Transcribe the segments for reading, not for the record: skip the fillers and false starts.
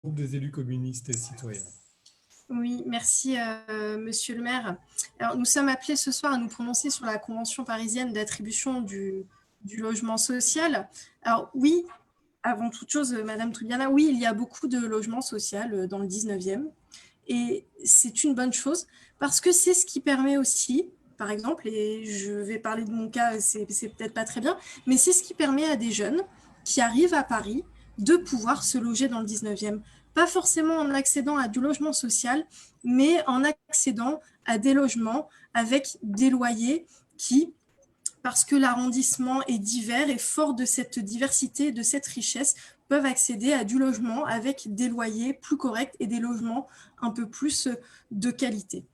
Groupe des élus communistes et citoyens. Oui, merci Monsieur le maire. Alors, nous sommes appelés ce soir à nous prononcer sur la Convention parisienne d'attribution du logement social. Alors oui, avant toute chose, Madame Toubiana, oui, il y a beaucoup de logements sociaux dans le 19e et c'est une bonne chose parce que c'est ce qui permet aussi, par exemple, et je vais parler de mon cas, c'est peut-être pas très bien, mais c'est ce qui permet à des jeunes qui arrivent à Paris de pouvoir se loger dans le 19e. Pas forcément en accédant à du logement social, mais en accédant à des logements avec des loyers qui, parce que l'arrondissement est divers et fort de cette diversité, de cette richesse, peuvent accéder à du logement avec des loyers plus corrects et des logements un peu plus de qualité.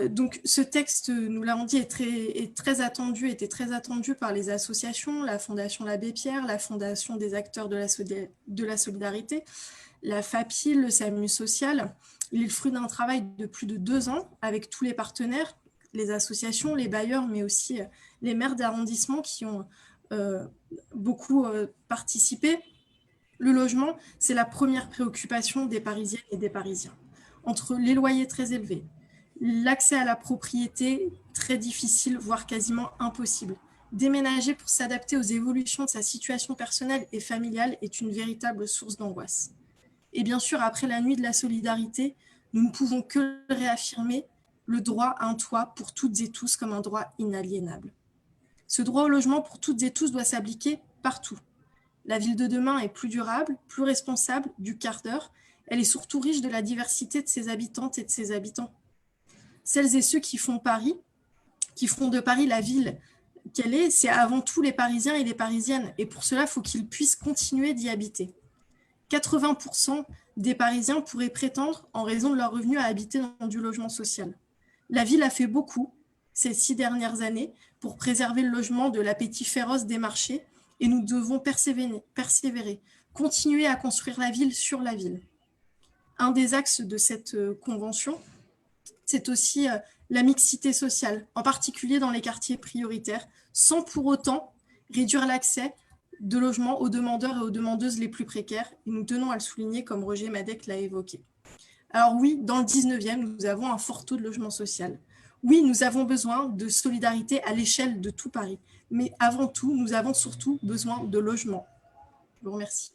Donc ce texte, nous l'avons dit, était très attendu par les associations, la Fondation l'Abbé Pierre, la Fondation des acteurs de la solidarité, la FAPIL, le SAMU social. Il est le fruit d'un travail de plus de 2 ans avec tous les partenaires, les associations, les bailleurs, mais aussi les maires d'arrondissement qui ont beaucoup participé. Le logement, c'est la première préoccupation des Parisiennes et des Parisiens. Entre les loyers très élevés, l'accès à la propriété très difficile, voire quasiment impossible. Déménager pour s'adapter aux évolutions de sa situation personnelle et familiale est une véritable source d'angoisse. Et bien sûr, après la nuit de la solidarité, nous ne pouvons que réaffirmer le droit à un toit pour toutes et tous comme un droit inaliénable. Ce droit au logement pour toutes et tous doit s'appliquer partout. La ville de demain est plus durable, plus responsable du quart d'heure. Elle est surtout riche de la diversité de ses habitantes et de ses habitants. Celles et ceux qui font Paris, qui feront de Paris la ville qu'elle est, c'est avant tout les Parisiens et les Parisiennes. Et pour cela, il faut qu'ils puissent continuer d'y habiter. 80% des Parisiens pourraient prétendre, en raison de leurs revenus, à habiter dans du logement social. La ville a fait beaucoup ces 6 dernières années pour préserver le logement de l'appétit féroce des marchés et nous devons persévérer, continuer à construire la ville sur la ville. Un des axes de cette convention, c'est aussi la mixité sociale, en particulier dans les quartiers prioritaires, sans pour autant réduire l'accès de logement aux demandeurs et aux demandeuses les plus précaires. Et nous tenons à le souligner, comme Roger Madec l'a évoqué. Alors oui, dans le 19e, nous avons un fort taux de logement social. Oui, nous avons besoin de solidarité à l'échelle de tout Paris. Mais avant tout, nous avons surtout besoin de logement. Je vous remercie.